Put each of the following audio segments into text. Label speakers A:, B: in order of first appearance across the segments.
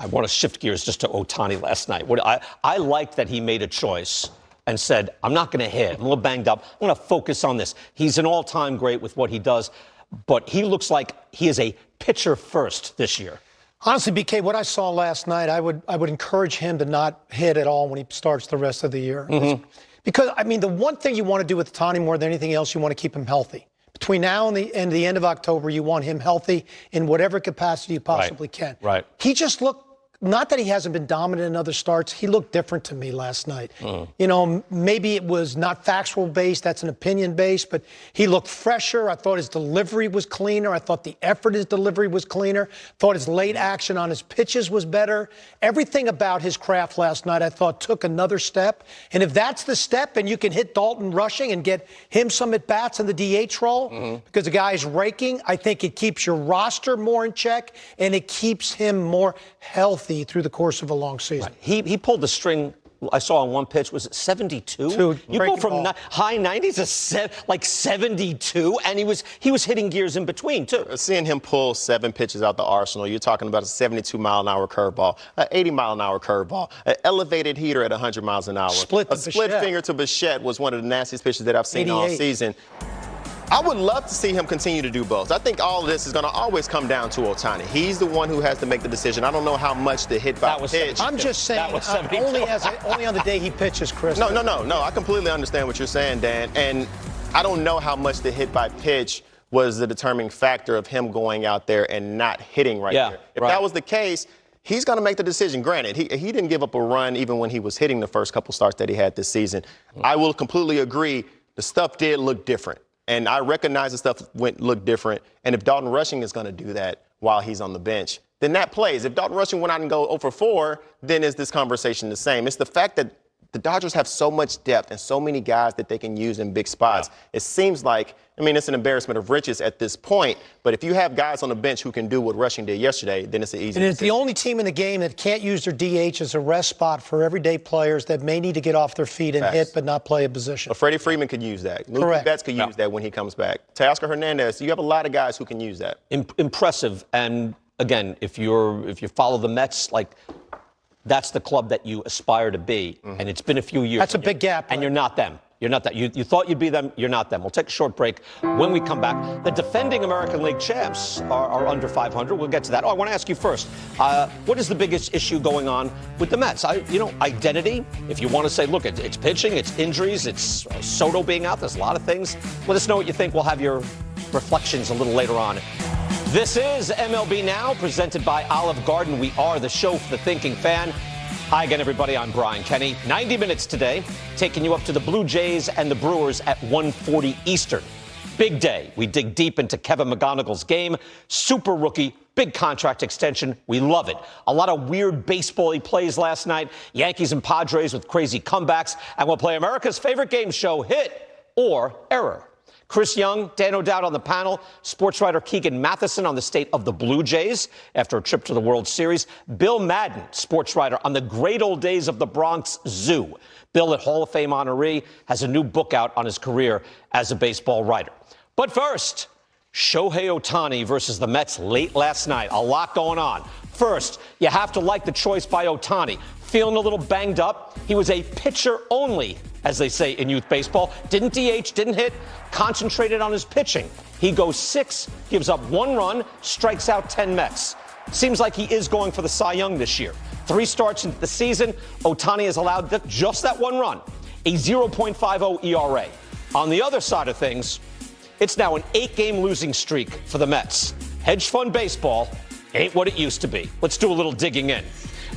A: I want to shift gears just to Ohtani last night. I liked that he made a choice and said, I'm not going to hit. I'm a little banged up. I'm going to focus on this. He's an all-time great with what he does, but he looks like he is a pitcher first this year.
B: Honestly, BK, what I saw last night, I would encourage him to not hit at all when he starts the rest of the year. Mm-hmm. Because, I mean, the one thing you want to do with Ohtani more than anything else, you want to keep him healthy. Between now and the end of October, you want him healthy in whatever capacity you possibly can.
A: Right.
B: He just looked, not that he hasn't been dominant in other starts, he looked different to me last night. You know, maybe it was not factual based, that's an opinion based, but he looked fresher. I thought his delivery was cleaner. I thought the effort in his delivery was cleaner. Thought his late action on his pitches was better. Everything about his craft last night, I thought, took another step. And if that's the step and you can hit Dalton rushing and get him some at-bats in the DH role, because the guy is raking, I think it keeps your roster more in check and it keeps him more healthy through the course of a long season.
A: Right. He pulled the string, I saw on one pitch, was it 72? You go from high 90s to like 72, and he was hitting gears in between, too.
C: Seeing him pull 7 pitches out the arsenal, you're talking about a 72-mile-an-hour curveball, an 80-mile-an-hour curveball, an elevated heater at 100 miles an hour.
B: A split
C: finger to Bichette was one of the nastiest pitches that I've seen all season. I would love to see him continue to do both. I think all of this is going to always come down to Ohtani. He's the one who has to make the decision. I don't know how much the hit by pitch.
B: I'm just saying, only on the day he pitches, Chris.
C: No. I completely understand what you're saying, Dan. And I don't know how much the hit by pitch was the determining factor of him going out there and not hitting there. If that was the case, he's going to make the decision. Granted, he didn't give up a run even when he was hitting the first couple starts that he had this season. I will completely agree. The stuff did look different. And I recognize the stuff looked different. And if Dalton Rushing is going to do that while he's on the bench, then that plays. If Dalton Rushing went out and go 0 for 4, then is this conversation the same? It's the fact that the Dodgers have so much depth and so many guys that they can use in big spots. Yeah. It seems like, I mean, it's an embarrassment of riches at this point. But if you have guys on the bench who can do what Rushing did yesterday, then it's an easy
B: And it's the only team in the game that can't use their DH as a rest spot for everyday players that may need to get off their feet and hit but not play a position.
C: But Freddie Freeman could use that. Mookie Betts could use that when he comes back. Teoscar Hernandez, you have a lot of guys who can use that.
A: Impressive. And, again, if you follow the Mets, like, that's the club that you aspire to be. And it's been a few years.
B: That's a big gap.
A: And you're not them. You're not that. You thought you'd be them. You're not them. We'll take a short break. When we come back, the defending American League champs are under 500. We'll get to that. Oh, I want to ask you first, what is the biggest issue going on with the Mets? Identity. If you want to say, look, it's pitching, it's injuries, it's Soto being out. There's a lot of things. Let us know what you think. We'll have your reflections a little later on. This is MLB Now, presented by Olive Garden. We are the show for the thinking fan. Hi again, everybody. I'm Brian Kenny. 90 minutes today, taking you up to the Blue Jays and the Brewers at 1:40 Eastern. Big day. We dig deep into Kevin McGonigal's game. Super rookie, big contract extension. We love it. A lot of weird baseball-y plays last night. Yankees and Padres with crazy comebacks. And we'll play America's favorite game show, Hit or Error. Chris Young, Dan O'Dowd on the panel, sports writer Keegan Matheson on the state of the Blue Jays after a trip to the World Series, Bill Madden, sports writer on the great old days of the Bronx Zoo. Bill, at Hall of Fame honoree, has a new book out on his career as a baseball writer. But first, Shohei Ohtani versus the Mets late last night. A lot going on. First, you have to like the choice by Ohtani. Feeling a little banged up. He was a pitcher only, as they say in youth baseball. Didn't DH, didn't hit, concentrated on his pitching. He goes 6, gives up 1 run, strikes out 10 Mets. Seems like he is going for the Cy Young this year. 3 starts into the season, Ohtani has allowed just that 1 run, a 0.50 ERA. On the other side of things, it's now an 8-game losing streak for the Mets. Hedge fund baseball ain't what it used to be. Let's do a little digging in.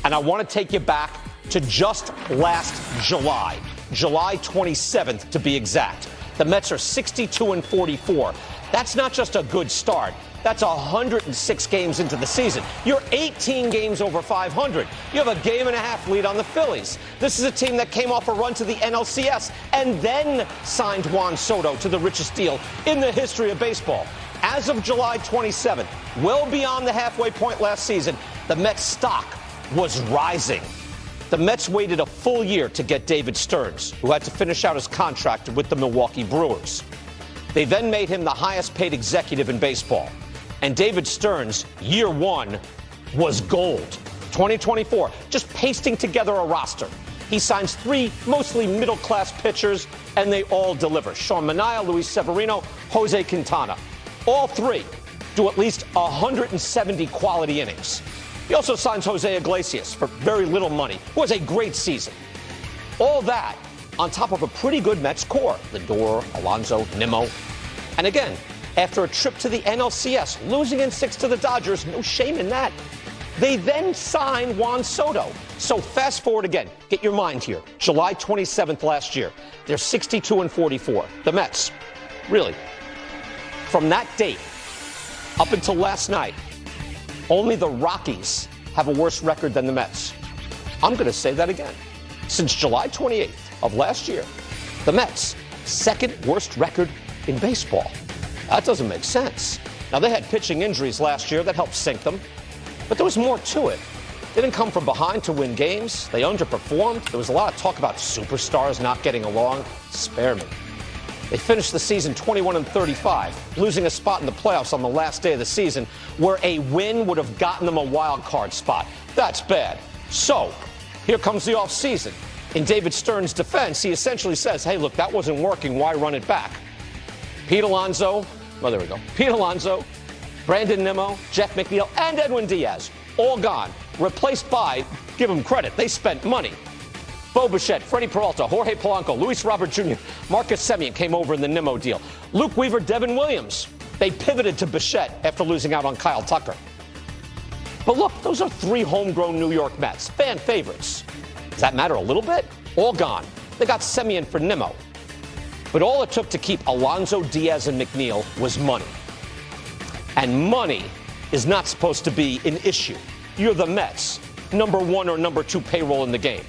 A: And I want to take you back to just last July 27th to be exact. The Mets are 62-44. That's not just a good start. That's 106 games into the season. You're 18 games over 500. You have a game-and-a-half lead on the Phillies. This is a team that came off a run to the NLCS and then signed Juan Soto to the richest deal in the history of baseball. As of July 27th, well beyond the halfway point last season, the Mets stock was rising. The Mets waited a full year to get David Stearns, who had to finish out his contract with the Milwaukee Brewers. They then made him the highest paid executive in baseball. And David Stearns, year 1, was gold. 2024, just pasting together a roster. He signs 3 mostly middle-class pitchers, and they all deliver. Sean Manaea, Luis Severino, Jose Quintana. All 3 do at least 170 quality innings. He also signs Jose Iglesias for very little money, who has a great season. All that on top of a pretty good Mets core. Lindor, Alonso, Nimmo. And again, after a trip to the NLCS, losing in 6 to the Dodgers, no shame in that. They then sign Juan Soto. So fast forward again. Get your mind here. July 27th last year. They're 62-44. The Mets. Really. From that date up until last night, only the Rockies have a worse record than the Mets. I'm going to say that again. Since July 28th of last year, the Mets, second worst record in baseball. That doesn't make sense. Now, they had pitching injuries last year that helped sink them. But there was more to it. They didn't come from behind to win games. They underperformed. There was a lot of talk about superstars not getting along. Spare me. They finished the season 21-35, losing a spot in the playoffs on the last day of the season, where a win would have gotten them a wild card spot. That's bad. So, here comes the offseason. In David Stern's defense, he essentially says, hey, look, that wasn't working. Why run it back? Pete Alonso, Brandon Nimmo, Jeff McNeil, and Edwin Diaz, all gone. Replaced by, give them credit, they spent money. Bo Bichette, Freddie Peralta, Jorge Polanco, Luis Robert Jr., Marcus Semien came over in the Nimmo deal. Luke Weaver, Devin Williams. They pivoted to Bichette after losing out on Kyle Tucker. But look, those are 3 homegrown New York Mets, fan favorites. Does that matter a little bit? All gone. They got Semien for Nimmo. But all it took to keep Alonso, Diaz, and McNeil was money. And money is not supposed to be an issue. You're the Mets, number 1 or number 2 payroll in the game.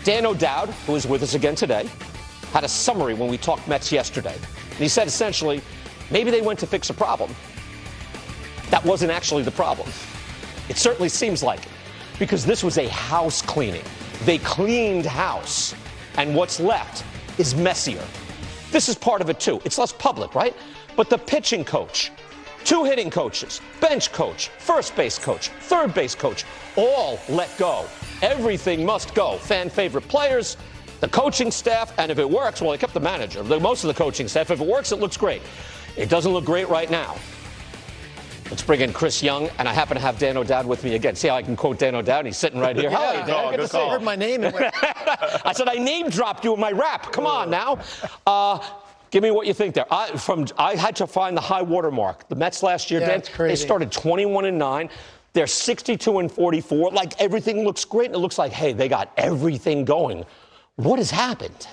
A: Dan O'Dowd, who is with us again today, had a summary when we talked Mets yesterday. And he said essentially, maybe they went to fix a problem. That wasn't actually the problem. It certainly seems like it, because this was a house cleaning. They cleaned house, and what's left is messier. This is part of it too. It's less public, right? But the pitching coach, 2 hitting coaches, bench coach, first base coach, third base coach, all let go. Everything must go. Fan favorite players, the coaching staff, and if it works, well, they kept the manager, most of the coaching staff. If it works, it looks great. It doesn't look great right now. Let's bring in Chris Young, and I happen to have Dan O'Dowd with me again. See how I can quote Dan O'Dowd? He's sitting right here. How are you, Dan?
C: Good to see you.
B: I heard my name.
A: I said I name dropped you in my rap. Come on now. Give me what you think there. I had to find the high water mark. The Mets last year, Dan,
B: that's crazy.
A: they started 21-9. They're 62-44. Like everything looks great, and it looks like, hey, they got everything going. What has happened?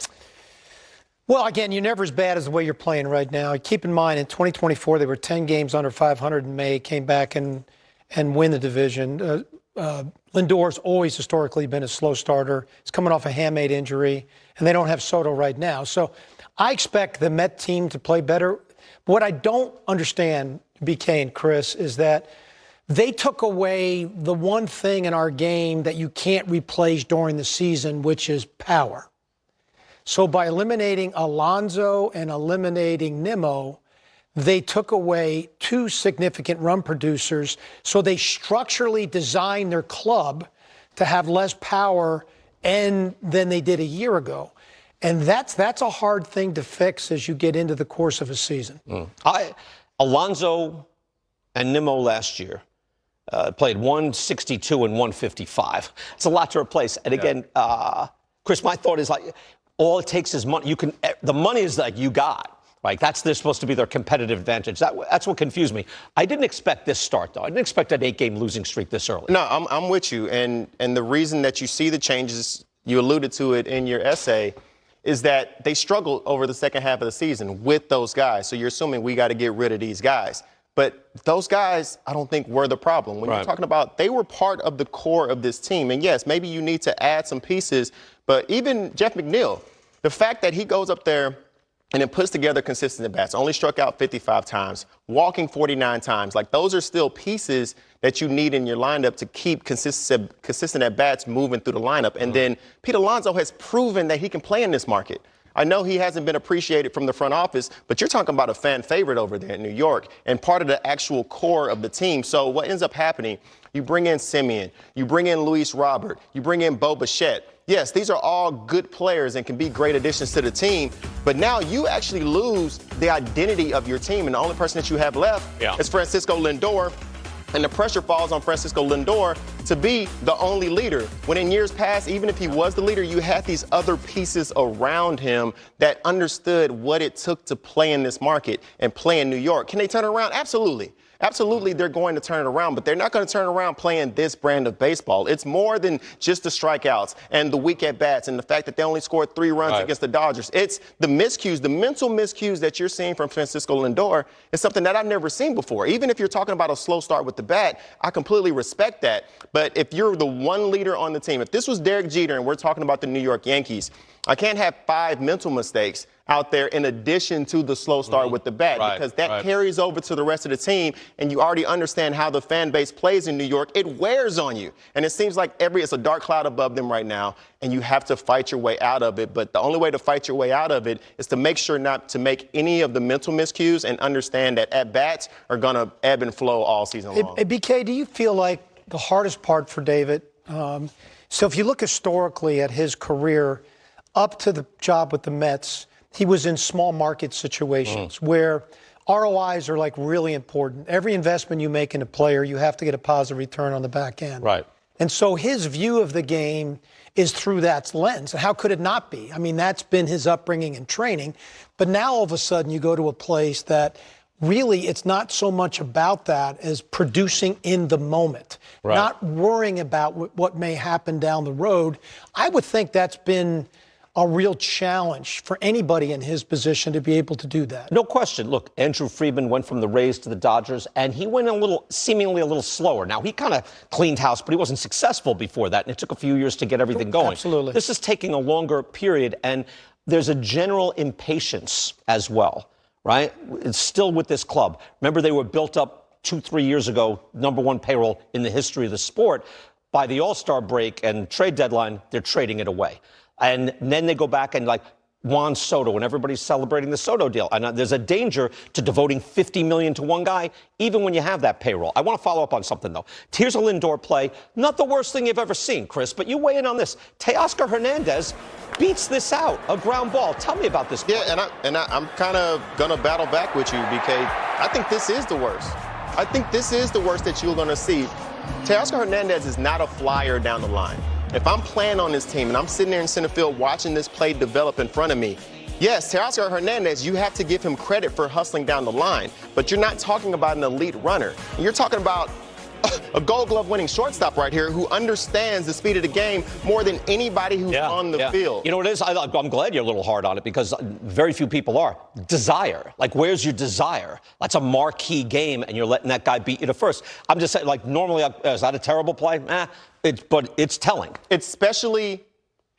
B: Well, again, you're never as bad as the way you're playing right now. Keep in mind, in 2024, they were 10 games under 500 in May, came back and win the division. Lindor's always historically been a slow starter. He's coming off a hamate injury, and they don't have Soto right now. So I expect the Met team to play better. What I don't understand, BK and Chris, is that they took away the one thing in our game that you can't replace during the season, which is power. So by eliminating Alonso and eliminating Nimmo, they took away 2 significant run producers. So they structurally designed their club to have less power than they did a year ago. And that's a hard thing to fix as you get into the course of a season.
A: Alonso and Nimmo last year played 162 and 155. It's a lot to replace. And again, Chris, my thought is like, all it takes is money. The money is like you got. Right? They're supposed to be their competitive advantage. That's what confused me. I didn't expect this start, though. I didn't expect an 8-game losing streak this early.
C: No, I'm with you. And the reason that you see the changes, you alluded to it in your essay, is that they struggled over the second half of the season with those guys. So you're assuming we got to get rid of these guys. But those guys, I don't think were the problem. When you're talking about, they were part of the core of this team. And yes, maybe you need to add some pieces. But even Jeff McNeil, the fact that he goes up there and then puts together consistent at-bats, only struck out 55 times, walking 49 times. Like, those are still pieces that you need in your lineup to keep consistent at-bats moving through the lineup. And then Pete Alonso has proven that he can play in this market. I know he hasn't been appreciated from the front office, but you're talking about a fan favorite over there in New York and part of the actual core of the team. So what ends up happening, you bring in Simeon, you bring in Luis Robert, you bring in Bo Bichette. Yes, these are all good players and can be great additions to the team, but now you actually lose the identity of your team, and the only person that you have left is Francisco Lindor. And the pressure falls on Francisco Lindor to be the only leader. When in years past, even if he was the leader, you had these other pieces around him that understood what it took to play in this market and play in New York. Can they turn it around? Absolutely. Absolutely, they're going to turn it around, but they're not going to turn around playing this brand of baseball. It's more than just the strikeouts and the weak at-bats and the fact that they only scored 3 runs against the Dodgers. It's the miscues, the mental miscues that you're seeing from Francisco Lindor is something that I've never seen before. Even if you're talking about a slow start with the bat, I completely respect that. But if you're the one leader on the team, if this was Derek Jeter and we're talking about the New York Yankees, I can't have 5 mental mistakes out there in addition to the slow start with the bat because that carries over to the rest of the team, and you already understand how the fan base plays in New York. It wears on you, and it seems like it's a dark cloud above them right now, and you have to fight your way out of it. But the only way to fight your way out of it is to make sure not to make any of the mental miscues and understand that at-bats are going to ebb and flow all season long.
B: BK, do you feel like the hardest part for David, so if you look historically at his career up to the job with the Mets, he was in small market situations where ROIs are like really important. Every investment you make in a player, you have to get a positive return on the back end.
A: Right.
B: And so his view of the game is through that lens. And how could it not be? I mean, that's been his upbringing and training. But now all of a sudden you go to a place that really it's not so much about that as producing in the moment, not worrying about what may happen down the road. I would think that's been a real challenge for anybody in his position to be able to do that.
A: No question. Look, Andrew Friedman went from the Rays to the Dodgers, and he went seemingly a little slower. Now, he kind of cleaned house, but he wasn't successful before that, and it took a few years to get everything going.
B: Absolutely.
A: This is taking a longer period, and there's a general impatience as well, right? It's still with this club. Remember, they were built up 2-3 years ago, #1 payroll in the history of the sport. By the All-Star break and trade deadline, they're trading it away. And then they go back and like Juan Soto, and everybody's celebrating the Soto deal. And there's a danger to devoting $50 million to one guy, even when you have that payroll. I want to follow up on something, though. Here's a Lindor play. Not the worst thing you've ever seen, Chris, but you weigh in on this. Teoscar Hernandez beats this out, a ground ball. Tell me about this play.
C: Yeah, and I'm kind of going to battle back with you, BK. I think this is the worst. I think this is the worst that you're going to see. Teoscar Hernandez is not a flyer down the line. If I'm playing on this team and I'm sitting there in center field watching this play develop in front of me, yes, Teoscar Hernandez, you have to give him credit for hustling down the line, but you're not talking about an elite runner. You're talking about a Gold Glove winning shortstop right here who understands the speed of the game more than anybody who's on the field.
A: You know what it is? I'm glad you're a little hard on it because very few people are. Desire. Like, where's your desire? That's a marquee game, and you're letting that guy beat you to first. I'm just saying, like, normally, is that a terrible play? But it's telling.
C: Especially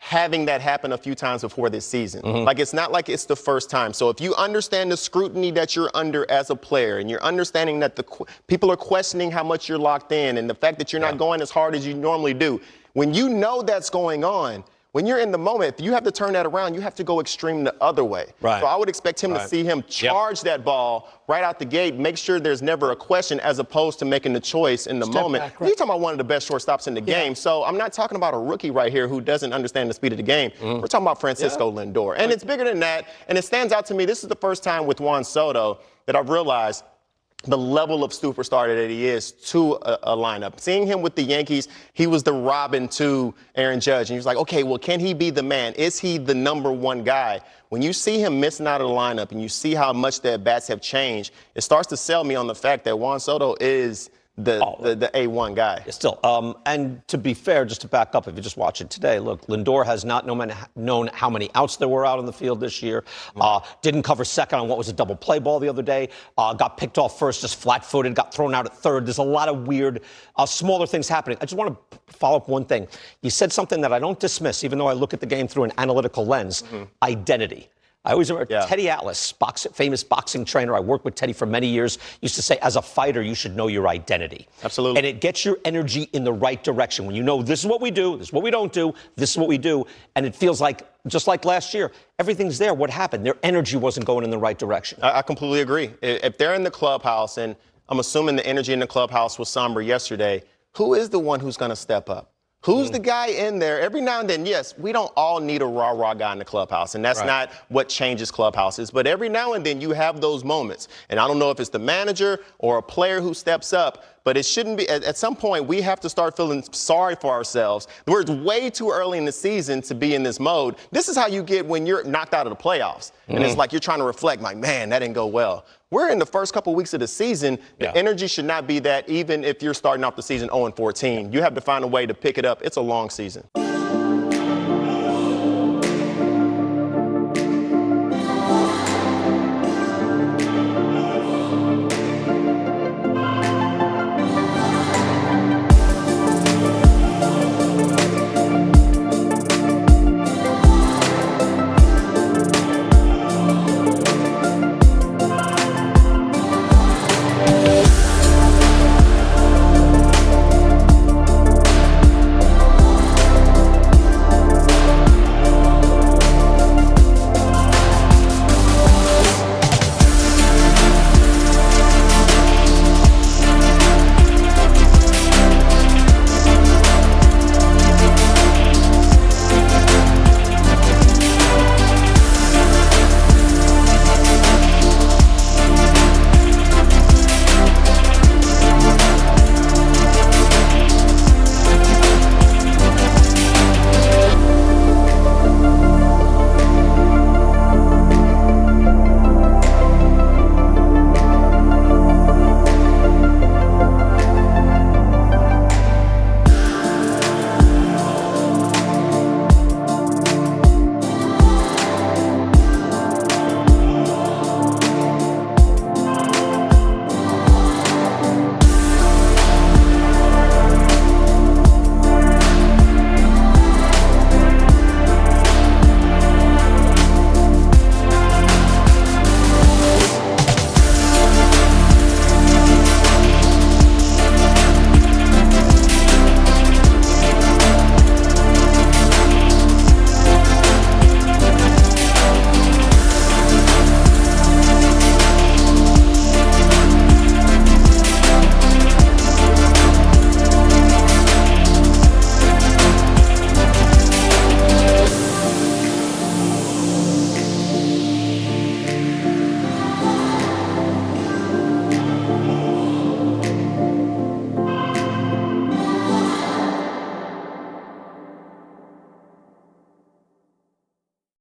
C: having that happen a few times before this season. Like, it's not like it's the first time. So if you understand the scrutiny that you're under as a player and you're understanding that the people are questioning how much you're locked in and the fact that you're not going as hard as you normally do, when you know that's going on, when you're in the moment, if you have to turn that around, you have to go extreme the other way.
A: Right.
C: So I would expect him to see him charge that ball right out the gate, make sure there's never a question as opposed to making the choice in the moment.
B: Back,
C: You're talking about one of the best shortstops in the game. So I'm not talking about a rookie right here who doesn't understand the speed of the game. We're talking about Francisco Lindor. And it's bigger than that. And it stands out to me. This is the first time with Juan Soto that I've realized the level of superstar that he is to a lineup. Seeing him with the Yankees, he was the Robin to Aaron Judge. And he was like, okay, well, can he be the man? Is he the #1 guy? When you see him missing out of the lineup and you see how much their bats have changed, it starts to sell me on the fact that Juan Soto is the A1 guy.
A: Still, and to be fair, just to back up, if you just watch it today, look, Lindor has not known how many outs there were out on the field this year. Didn't cover second on what was a double play ball the other day. Got picked off first, just flat-footed, got thrown out at third. There's a lot of weird, smaller things happening. I just want to follow up one thing. You said something that I don't dismiss, even though I look at the game through an analytical lens, identity. I always remember Teddy Atlas, famous boxing trainer. I worked with Teddy for many years, used to say, as a fighter, you should know your identity.
C: Absolutely.
A: And it gets your energy in the right direction. When you know this is what we do, this is what we don't do, this is what we do, and it feels like just like last year, everything's there. What happened? Their energy wasn't going in the right direction.
C: I completely agree. If they're in the clubhouse, and I'm assuming the energy in the clubhouse was somber yesterday, who is the one who's going to step up? Who's the guy in there? Every now and then, yes, we don't all need a rah-rah guy in the clubhouse, and that's not what changes clubhouses. But every now and then you have those moments. And I don't know if it's the manager or a player who steps up, but it shouldn't be. At some point, we have to start feeling sorry for ourselves. We're way too early in the season to be in this mode. This is how you get when you're knocked out of the playoffs. And it's like you're trying to reflect, like, man, that didn't go well. We're in the first couple weeks of the season. The energy should not be that, even if you're starting off the season 0-14. You have to find a way to pick it up. It's a long season.